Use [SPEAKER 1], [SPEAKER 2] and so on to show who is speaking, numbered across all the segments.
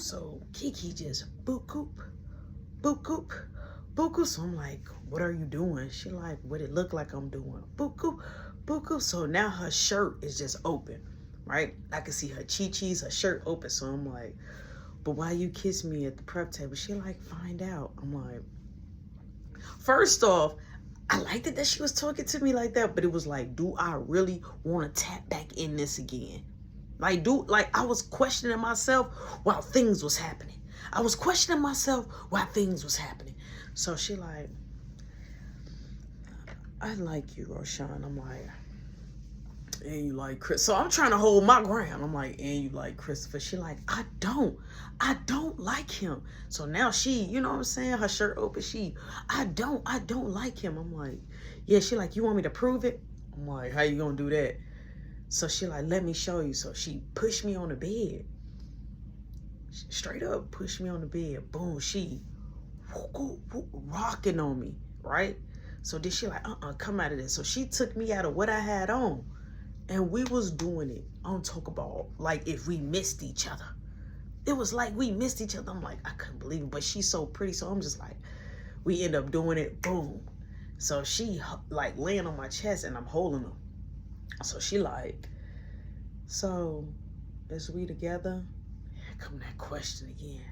[SPEAKER 1] So Kiki just boop coop, boop coop, boop coop. So I'm like, what are you doing? She like, what it look like I'm doing. Boop coop, boop coop. So now her shirt is just open, right? I can see her chi-chis, her shirt open. So I'm like, but why you kiss me at the prep table? She like, find out. I'm like, first off, I liked it that she was talking to me like that, but it was like, do I really want to tap back in this again? Like, I was questioning myself while things was happening. I was questioning myself while things was happening. So she like, I like you, Roshan. I'm like, and you like Chris. So I'm trying to hold my ground. I'm like, and you like Christopher. She like, I don't like him. So now she, you know what I'm saying? Her shirt open. I don't like him. I'm like, yeah. She like, you want me to prove it? I'm like, how you gonna do that? So she like, let me show you. So she pushed me on the bed. Straight up pushed me on the bed. Boom, she rocking on me, right? So then she like, come out of this. So she took me out of what I had on. And we was doing it on Talk About like if we missed each other. It was like we missed each other. I'm like, I couldn't believe it. But she's so pretty. So I'm just like, we end up doing it. Boom. So she like laying on my chest and I'm holding her. So she like, so is we together? Here come that question again.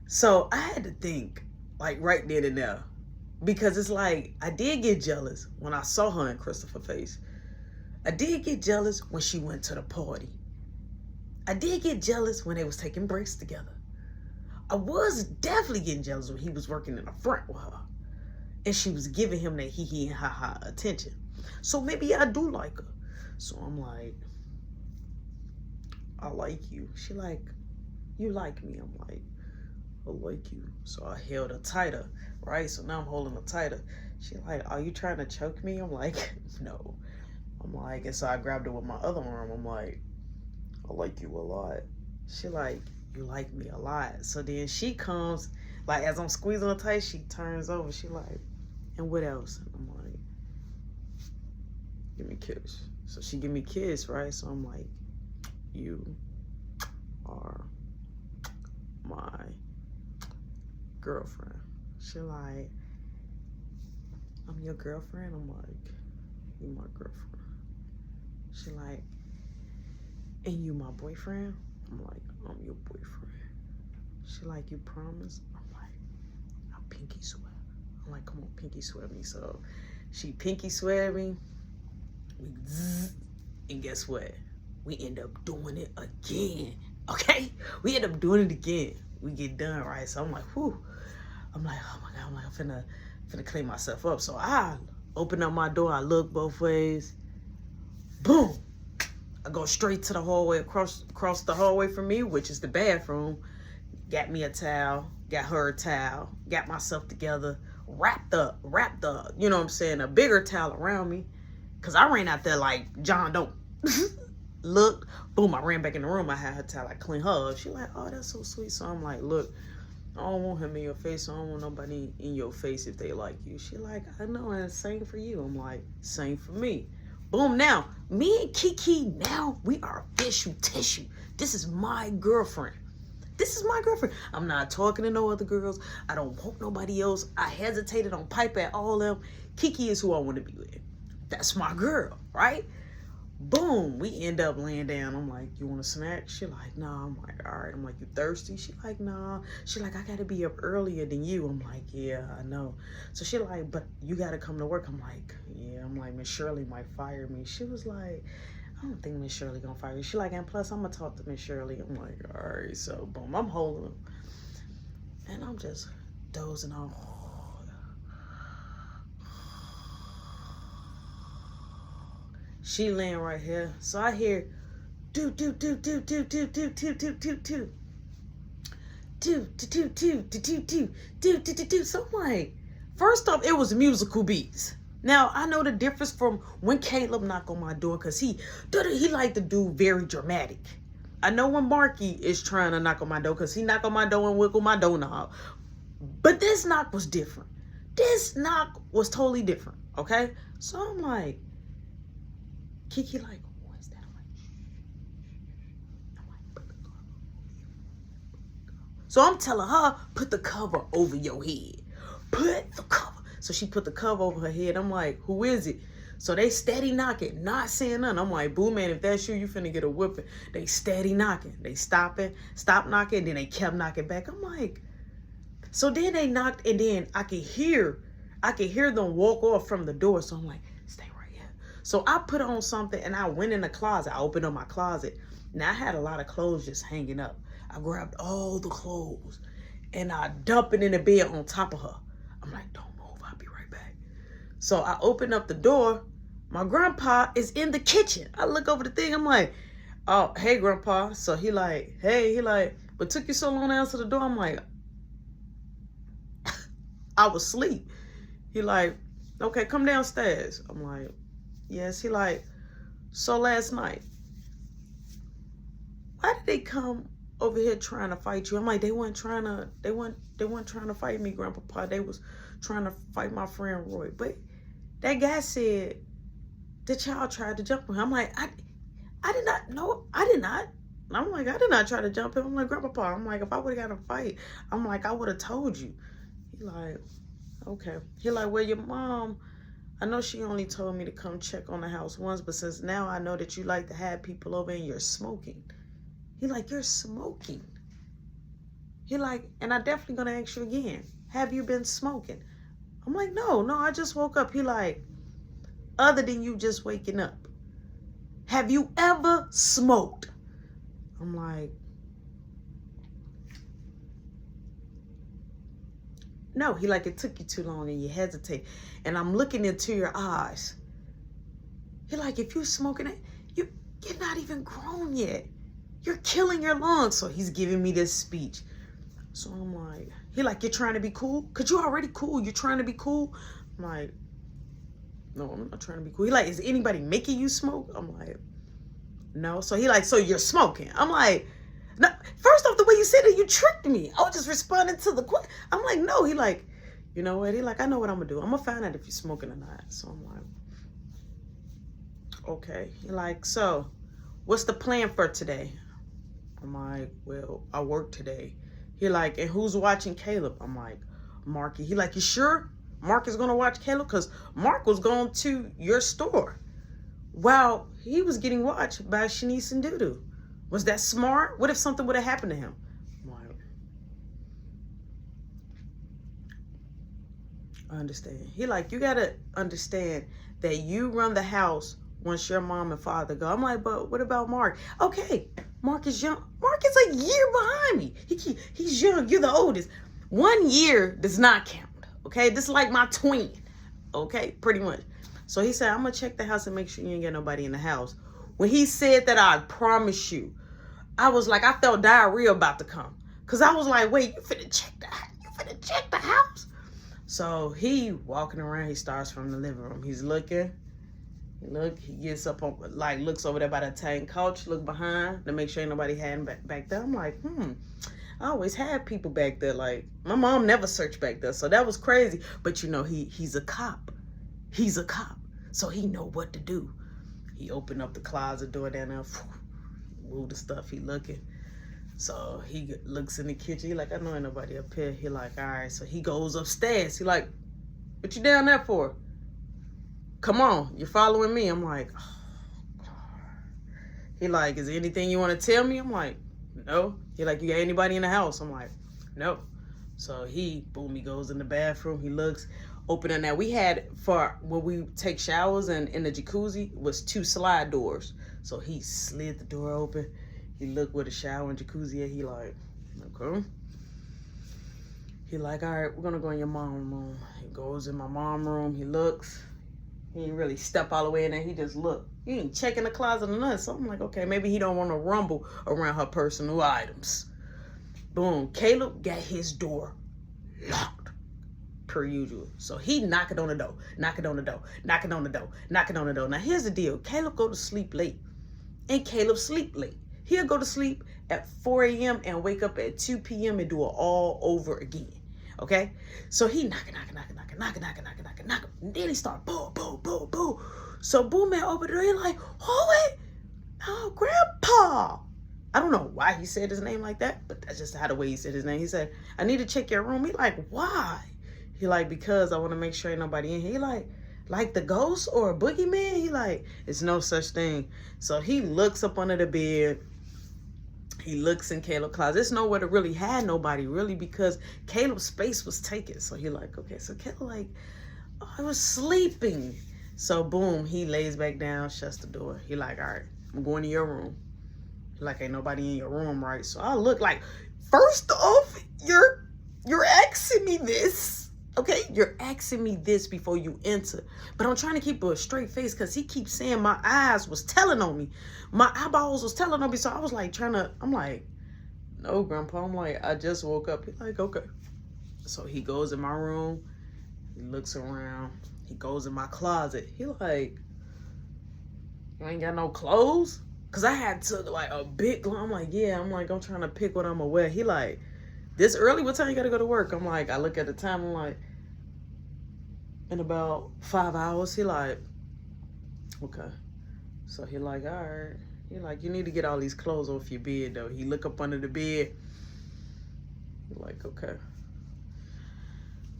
[SPEAKER 1] So I had to think like right then and there, because it's like I did get jealous when I saw her in Christopher's face. I did get jealous when she went to the party. I did get jealous when they was taking breaks together. I was definitely getting jealous when he was working in the front with her and she was giving him that hee and ha attention. So maybe I do like her. So I'm like, I like you. She like, you like me? I'm like, I like you. So I held her tighter, right? So now I'm holding her tighter. She like, are you trying to choke me? I'm like, no. I'm like, and so I grabbed her with my other arm. I'm like, I like you a lot. She like, you like me a lot. So then she comes, like as I'm squeezing her tight, she turns over. She like, and what else? I'm like, give me a kiss. So she give me a kiss, right? So I'm like, you are my girlfriend. She like, I'm your girlfriend? I'm like, you my girlfriend. She like, and you my boyfriend? I'm like, I'm your boyfriend. She like, you promise? I'm like, I'll pinky swear. I'm like, come on, pinky swear me. So she pinky swear me. And guess what? We end up doing it again. Okay? We end up doing it again. We get done, right? So I'm like, whew. I'm like, oh my God. I'm like, I'm finna clean myself up. So I open up my door. I look both ways. Boom. I go straight to the hallway, across the hallway from me, which is the bathroom. Got me a towel, got her a towel, got myself together, wrapped up, you know what I'm saying, a bigger towel around me. Cause I ran out there like John Doe. Look, boom, I ran back in the room. I had her towel, I clean her up. She like, oh, that's so sweet. So I'm like, look, I don't want him in your face. I don't want nobody in your face if they like you. She like, I know, and same for you. I'm like, same for me. Boom, now, me and Kiki, now we are official tissue. This is my girlfriend. This is my girlfriend. I'm not talking to no other girls. I don't want nobody else. I hesitated on pipe at all of them. Kiki is who I want to be with. That's my girl, right? Boom, we end up laying down. I'm like, you want a snack? She like, nah. I'm like, all right. I'm like, you thirsty? She like, nah. She like, I gotta be up earlier than you. I'm like, yeah, I know. So she like, but you gotta come to work. I'm like, yeah. I'm like, Miss Shirley might fire me. She was like, I don't think Miss Shirley gonna fire you. She like, and plus I'm gonna talk to Miss Shirley. I'm like, all right. So boom, I'm holding them. And I'm just dozing off. She laying right here. So I hear do do do do do do do do do do do do do do do do do do do. So I'm like, first off, it was musical beats. Now I know the difference from when Caleb knocked on my door, cause he like to do very dramatic. I know when Marky is trying to knock on my door, cause he knock on my door and wiggle my doorknob. But this knock was different. This knock was totally different. Okay, so I'm like, Kiki like, what's that? I'm like, So I'm telling her, put the cover over your head. Put the cover. So she put the cover over her head. I'm like, who is it? So they steady knocking, not saying nothing. I'm like, boo, man, if that's you finna get a whipping. They steady knocking. They stop knocking, then they kept knocking back. I'm like, so then they knocked, and then I could hear them walk off from the door. So I'm like, stay right here. So I put on something, and I went in the closet. I opened up my closet. Now I had a lot of clothes just hanging up. I grabbed all the clothes, and I dumped it in the bed on top of her. I'm like, don't move, I'll be right back. So I opened up the door. My grandpa is in the kitchen. I look over the thing. I'm like, oh, hey, grandpa. So he like, but took you so long to answer the door? I'm like, I was asleep. He like, okay, come downstairs. I'm like, yes. He like, so last night, why did they come over here trying to fight you? I'm like, they weren't trying to fight me, Grandpapa. They was trying to fight my friend Roy. But that guy said the child tried to jump him. I'm like, I did not know. I did not. I'm like, I did not try to jump him. I'm like, Grandpapa. I'm like, if I would have got a fight, I'm like, I would have told you. He like, okay. He like, well, your mom, I know she only told me to come check on the house once, but since now I know that you like to have people over and you're smoking. He like, you're smoking. He like, and I definitely gonna ask you again, have you been smoking? I'm like, no, I just woke up. He like, other than you just waking up, have you ever smoked? I'm like, no. He like, it took you too long and you hesitate. And I'm looking into your eyes. He like, if you're smoking it, you're not even grown yet. You're killing your lungs. So he's giving me this speech. So I'm like, he like, you're trying to be cool? Cause you're already cool. You're trying to be cool? I'm like, no, I'm not trying to be cool. He like, is anybody making you smoke? I'm like, no. So he like, so you're smoking? I'm like, no. First off, the way you said it, you tricked me. I was just responding to the question. I'm like, no. He like, you know what? He like, I know what I'm gonna do. I'm gonna find out if you're smoking or not. So I'm like, okay. He like, so what's the plan for today? I'm like, well, I work today. He like, and who's watching Caleb? I'm like, Marky. He like, you sure Mark is gonna watch Caleb? Because Mark was going to your store while he was getting watched by Shanice and Dudu. Was that smart? What if something would have happened to him? I'm like, I understand. He like, you gotta understand that you run the house once your mom and father go. I'm like, but what about Mark? Okay, Mark is young. Mark is a year behind me. He's young. You're the oldest. 1 year does not count. Okay, this is like my twin. Okay, pretty much. So he said, I'm gonna check the house and make sure you ain't got nobody in the house. When he said that, I promise you, I was like, I felt diarrhea about to come. Cause I was like, wait, you finna check the house? So he walking around, he starts from the living room. He's looking. He gets up on, like, looks over there by the Italian couch, look behind to make sure ain't nobody had back there. I'm like, I always had people back there. Like, my mom never searched back there, so that was crazy. But you know, he's a cop. He's a cop, so he know what to do. He opened up the closet door down there, move the stuff. He looking, so he looks in the kitchen. He like, I know ain't nobody up here. He like, all right. So he goes upstairs. He like, what you down there for? Come on, you're following me. I'm like, oh, God. He like, is there anything you want to tell me? I'm like, no. He like, you got anybody in the house? I'm like, no. So he goes in the bathroom. He looks, opening that. We had, for when we take showers and in the jacuzzi, was 2 slide doors. So he slid the door open. He looked where the shower and jacuzzi at. He like, okay. He like, all right, we're gonna go in your mom's room. He goes in my mom's room. He looks. He didn't really step all the way in there. He just looked. He ain't checking the closet or nothing. So I'm like, okay, maybe he don't want to rumble around her personal items. Boom. Caleb got his door locked, per usual. So he knocking on the door. Now here's the deal. Caleb go to sleep late. And Caleb sleep late. He'll go to sleep at 4 a.m. and wake up at 2 p.m. and do it all over again. Okay? So he knocking. And then he start boo. So Boo Man over there, he like, oh, Grandpa. I don't know why he said his name like that, but that's just how the way he said his name. He said, I need to check your room. He like, why? He like, because I want to make sure ain't nobody in here. He like the ghost or a boogeyman? He like, it's no such thing. So he looks up under the bed. He looks in Caleb's closet. There's nowhere to really had nobody, really, because Caleb's space was taken. So he like, okay. So Caleb like, oh, I was sleeping. So boom, he lays back down, shuts the door. He like, all right, I'm going to your room. Like, ain't nobody in your room, right? So I look like, first off, you're asking me this, okay? You're asking me this before you enter. But I'm trying to keep a straight face because he keeps saying my eyes was telling on me. My eyeballs was telling on me. So I was like I'm like, no, Grandpa. I'm like, I just woke up. He's like, okay. So he goes in my room. He looks around. He goes in my closet. He like, you ain't got no clothes? Cause I had to like a big, I'm like, yeah, I'm trying to pick what I'm gonna wear. He like, this early? What time you gotta go to work? I'm like, I look at the time, I'm like, in about 5 hours. He like, okay. So he like, all right. He like, you need to get all these clothes off your bed though. He look up under the bed. He like, okay.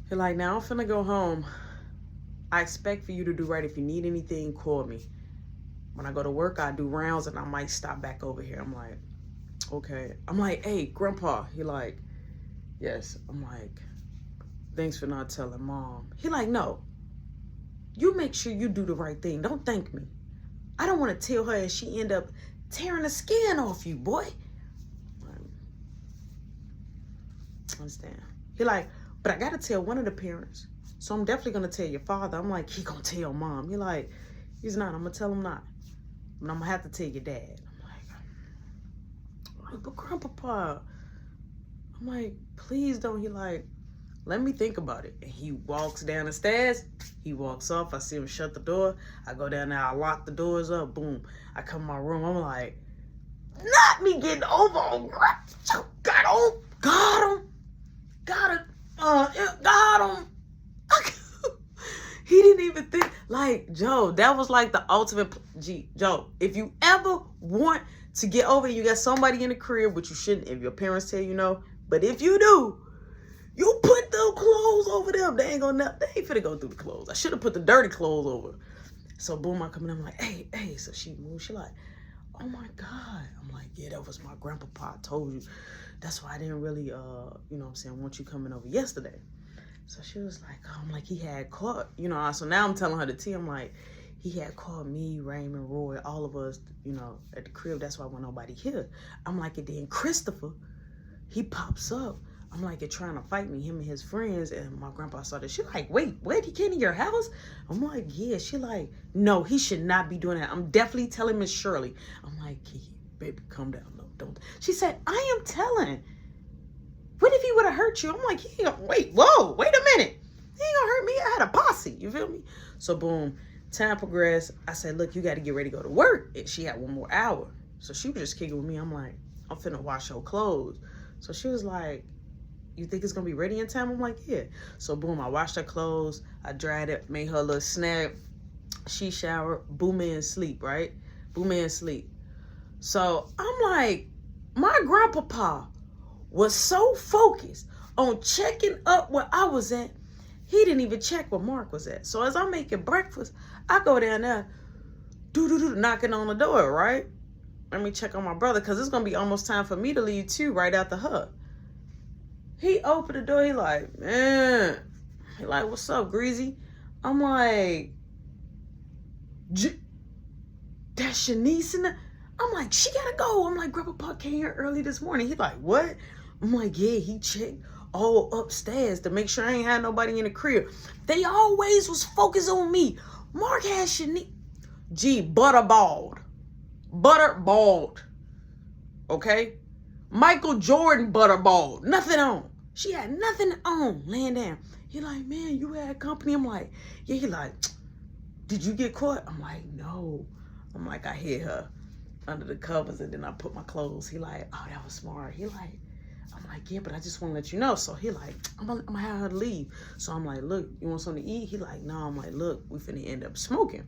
[SPEAKER 1] He like, now I'm finna go home. I expect for you to do right. If you need anything, call me. When I go to work, I do rounds and I might stop back over here. I'm like, okay. I'm like, hey, Grandpa. He like, yes. I'm like, thanks for not telling Mom. He like, no. You make sure you do the right thing. Don't thank me. I don't want to tell her and she end up tearing the skin off you, boy. Understand? He like, but I got to tell one of the parents. So I'm definitely going to tell your father. I'm like, he going to tell Mom. He like, he's not. I'm going to tell him not. But I'm going to have to tell your dad. I'm like, but Grandpapa. I'm like, please don't. He like, let me think about it. And he walks down the stairs. He walks off. I see him shut the door. I go down there. I lock the doors up. Boom. I come in my room. I'm like, not me getting over on Grandpa. Got him. Got him. He didn't even think, like, Joe, that was like the ultimate, Joe, if you ever want to get over it, you got somebody in the crib, which you shouldn't if your parents tell you no, but if you do, you put the clothes over them. They ain't finna go through the clothes. I should have put the dirty clothes over. So boom, I come in, I'm like, hey, so she moves, she like, oh my God. I'm like, yeah, that was my grandpapa, I told you. That's why I didn't really, you know what I'm saying, want you coming over yesterday. So she was like, oh, I'm like, he had caught, you know, so now I'm telling her the tea. I'm like, he had called me, Raymond, Roy, all of us, you know, at the crib. That's why when nobody here. I'm like, and then Christopher, he pops up. I'm like, you're trying to fight me, him and his friends. And my grandpa saw that. She like, wait, he came to your house? I'm like, yeah. She like, no, he should not be doing that. I'm definitely telling Miss Shirley. I'm like, baby, calm down. No, don't. She said, I am telling. What if he would have hurt you? I'm like, wait a minute. He ain't gonna hurt me. I had a posse. You feel me? So boom, time progressed. I said, look, you got to get ready to go to work. And she had 1 more hour. So she was just kicking with me. I'm like, I'm finna wash her clothes. So she was like, you think it's gonna be ready in time? I'm like, yeah. So boom, I washed her clothes. I dried it, made her a little snack. She showered, boom in sleep, right? Boom in sleep. So I'm like, my grandpapa was so focused on checking up where I was at, he didn't even check where Mark was at. So as I'm making breakfast, I go down there, knocking on the door, right? Let me check on my brother, because it's going to be almost time for me to leave too, right after her. He opened the door, he like, man. He like, what's up, Greasy? I'm like, that's your niece in the... I'm like, she gotta go. I'm like, Grandpa came here early this morning. He like, what? I'm like, yeah, he checked all upstairs to make sure I ain't had nobody in the crib. They always was focused on me. Mark had Shanice. Butterballed. Okay? Michael Jordan butterballed. Nothing on. She had nothing on. Laying down. He like, man, you had company? I'm like, yeah. He like, did you get caught? I'm like, no. I'm like, I hit her under the covers and then I put my clothes. He like, oh, that was smart. He like, I'm like, yeah, but I just want to let you know. So he like, I'm gonna have her leave. So I'm like, look, you want something to eat? He like, no. I'm like, look, we finna end up smoking.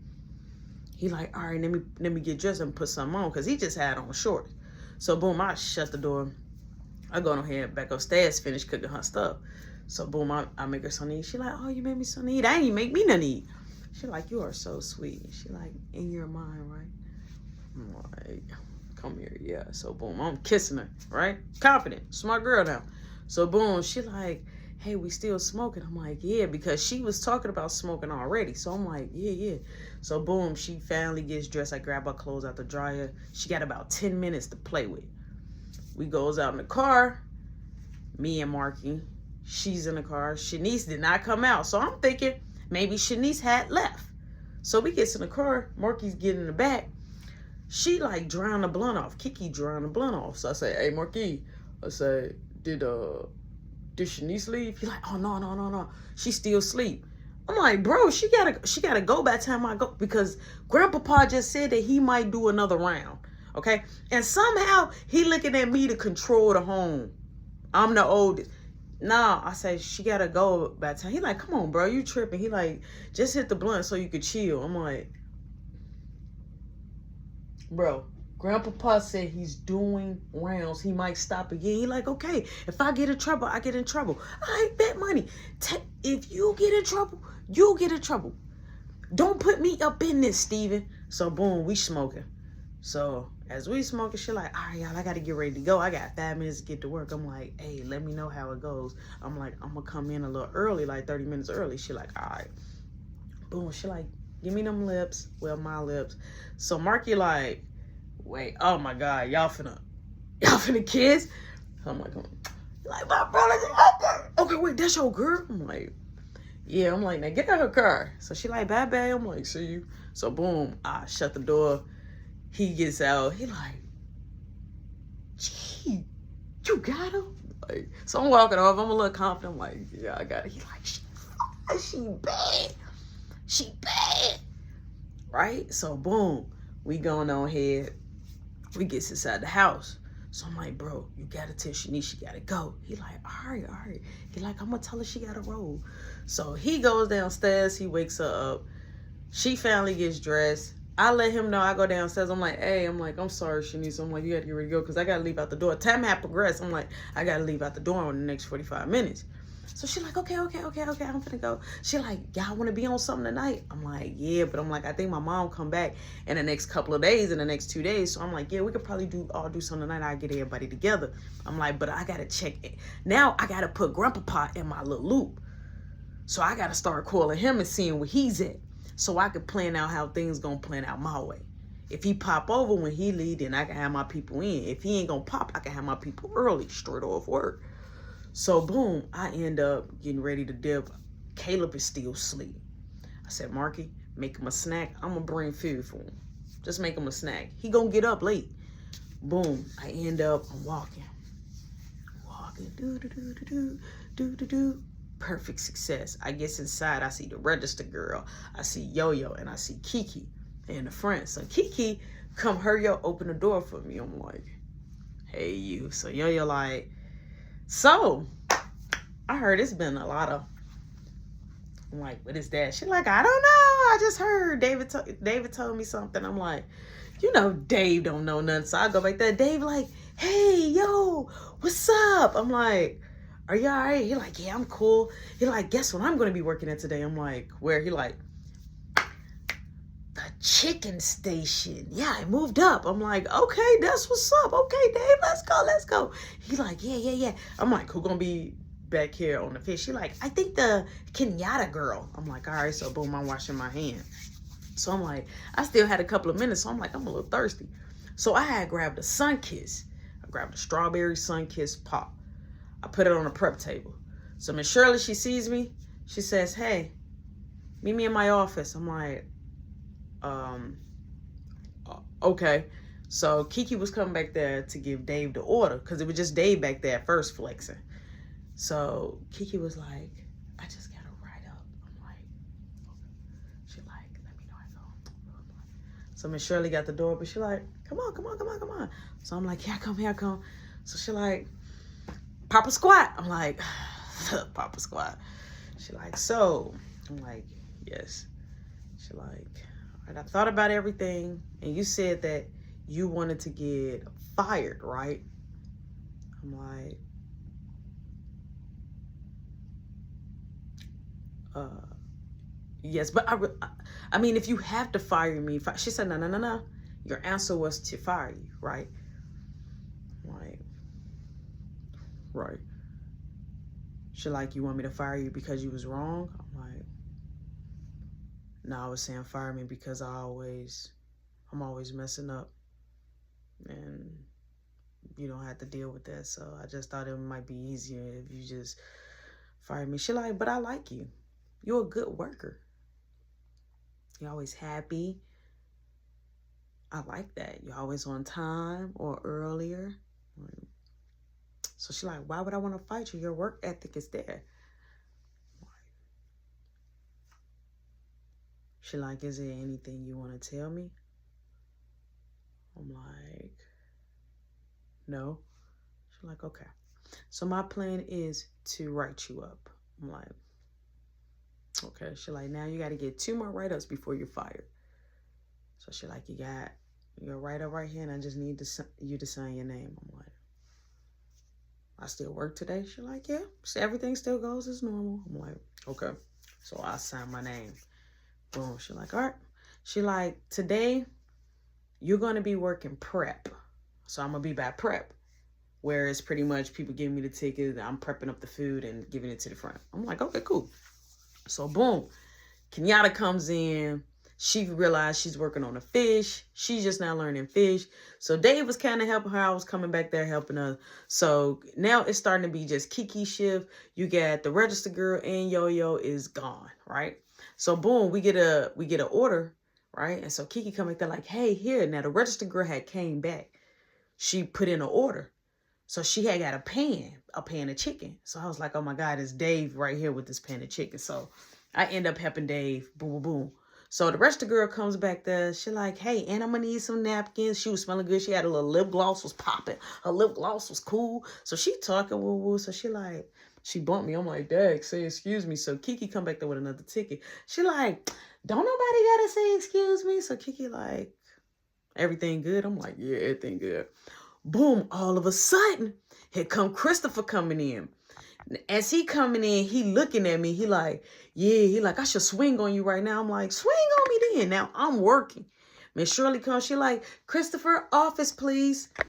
[SPEAKER 1] He like, all right, let me get dressed and put something on, because he just had on shorts. So boom, I shut the door. I go ahead back upstairs, finish cooking her stuff. So boom, I make her something to eat. She like, oh, you made me something to eat. I didn't even make me nothing to eat. She like, you are so sweet. She like, in your mind, right? I'm like, come here, yeah. So boom, I'm kissing her, right? Confident, smart girl now. So boom, she like, hey, we still smoking? I'm like, yeah, because she was talking about smoking already. So I'm like, yeah. So boom, she finally gets dressed. I grab her clothes out the dryer. She got about 10 minutes to play with. We goes out in the car, me and Marky. She's in the car. Shanice did not come out. So I'm thinking maybe Shanice had left. So we gets in the car. Marky's getting in the back. She like drying the blunt off. Kiki drying the blunt off. So I say, hey, Marky. I say, did Shanice leave? He like, oh, no. She still asleep. I'm like, bro, she gotta go by the time I go, because Grandpapa just said that he might do another round. Okay? And somehow he looking at me to control the home. I'm the oldest. Nah, I say she gotta go by the time. He like, come on, bro, you tripping. He like, just hit the blunt so you could chill. I'm like, bro, Grandpapa said he's doing rounds. He might stop again. He like, okay, if I get in trouble, I get in trouble. I ain't bet money. If you get in trouble, you'll get in trouble. Don't put me up in this, Steven. So boom, we smoking. So as we smoking, she like, all right, y'all, I got to get ready to go. I got 5 minutes to get to work. I'm like, hey, let me know how it goes. I'm like, I'm going to come in a little early, like 30 minutes early. She like, all right. Boom. She like, give me them lips. Well, my lips. So Marky like, wait, oh my God, y'all finna kiss? So I'm like my brother, okay, wait, that's your girl? I'm like, yeah. I'm like, now get out of her car. So she like, bye, babe. I'm like, see you. So boom, I shut the door. He gets out. He like, gee, you got him? Like, so I'm walking off. I'm a little confident. I'm like, yeah, I got it. He like, she bad. She bad. Right? So boom, we going on ahead. We gets inside the house. So I'm like, bro, you gotta tell Shanice she gotta go. He like, all right. He like, I'm gonna tell her she gotta roll. So he goes downstairs. He wakes her up. She finally gets dressed. I let him know. I go downstairs. I'm like, hey, I'm sorry, Shanice. I'm like, you gotta get ready to go because I gotta leave out the door. Time had progressed. I'm like, I gotta leave out the door in the next 45 minutes. So she like, okay, I'm finna go. She like, y'all wanna be on something tonight? I'm like, yeah, but I'm like, I think my mom come back in the next couple of days, in the next 2 days. So I'm like, yeah, we could probably do something tonight. I'll get everybody together. I'm like, but I gotta check it. Now I gotta put Grandpapa in my little loop. So I gotta start calling him and seeing where he's at. So I could plan out how things gonna plan out my way. If he pop over when he leave, then I can have my people in. If he ain't gonna pop, I can have my people early, straight off work. So boom, I end up getting ready to dip. Caleb is still asleep. I said, Marky, make him a snack. I'm gonna bring food for him. Just make him a snack. He gonna get up late. Boom, I end up, I'm walking, do. Perfect success. I guess inside, I see the register girl. I see Yo-Yo and I see Kiki in the front. So Kiki, come hurry up, open the door for me. I'm like, hey, you. So Yo-Yo like, so I heard it's been a lot of, I'm like, what is that? She like, I don't know. I just heard David told me something. I'm like, you know, Dave don't know nothing. So I go back there. Dave like, hey, yo, what's up? I'm like, are you all right? He like, yeah, I'm cool. He like, guess what I'm going to be working at today? I'm like, where? He like, the chicken station. Yeah, I moved up. I'm like, okay, that's what's up. Okay, Dave, let's go. He like, yeah. I'm like, who going to be back here on the fish? She like, I think the Kenyatta girl. I'm like, all right. So boom, I'm washing my hands. So I'm like, I still had a couple of minutes. So I'm like, I'm a little thirsty. So I had grabbed a Sunkiss. I grabbed a strawberry Sunkiss pop. I put it on the prep table. So Miss Shirley, she sees me. She says, hey, meet me in my office. I'm like, okay. So Kiki was coming back there to give Dave the order because it was just Dave back there at first flexing. So Kiki was like, I just got to write up. I'm like, okay. She like, let me know I go. So Miss Shirley got the door, but she like, come on. So I'm like, yeah, I come. So she like, Papa squat. I'm like, Papa squat. She like, so. I'm like, yes. She like, all right, I thought about everything, and you said that you wanted to get fired, right? I'm like, yes, but I mean, if you have to fire me, she said, no, no, no, no. Your answer was to fire you, right? Like, right. She like, you want me to fire you because you was wrong? I'm like, no, I was saying fire me because I'm always messing up, and you don't have to deal with that. So I just thought it might be easier if you just fire me. She like, but I like you. You're a good worker. You're always happy. I like that. You're always on time or earlier. So she like, why would I want to fight you? Your work ethic is there. She like, is there anything you want to tell me? I'm like, no. She's like, okay. So my plan is to write you up. I'm like, okay. She like, now you got to get 2 more write-ups before you're fired. So she like, you got your write-up right here, and I just need you to sign your name. I'm like, I still work today? She like, yeah. So everything still goes as normal. I'm like, okay. So I sign my name. Boom. She like, all right. She like, today you're going to be working prep. So I'm going to be by prep, where it's pretty much people giving me the ticket. I'm prepping up the food and giving it to the front. I'm like, okay, cool. So boom, Kenyatta comes in. She realized she's working on a fish. She's just now learning fish. So Dave was kind of helping her. I was coming back there helping her. So now it's starting to be just Kiki's shift. You got the register girl and Yo-Yo is gone, right? So boom, we get an order, right? And so Kiki come back there like, hey, here. Now the register girl had came back. She put in an order. So she had got a pan of chicken. So I was like, oh my God, it's Dave right here with this pan of chicken. So I end up helping Dave. Boom, boom, boom. So the rest of the girl comes back there. She like, hey, and I'm going to need some napkins. She was smelling good. She had a little lip gloss was popping. Her lip gloss was cool. So she talking woo woo. So she like, she bumped me. I'm like, Dag, say excuse me. So Kiki come back there with another ticket. She like, don't nobody got to say excuse me. So Kiki like, everything good? I'm like, yeah, everything good. Boom, all of a sudden, here come Christopher coming in. As he coming in, he looking at me. He like, yeah, he like, I should swing on you right now. I'm like, swing on me then. Now I'm working. Miss Shirley comes, she like, Christopher, office, please.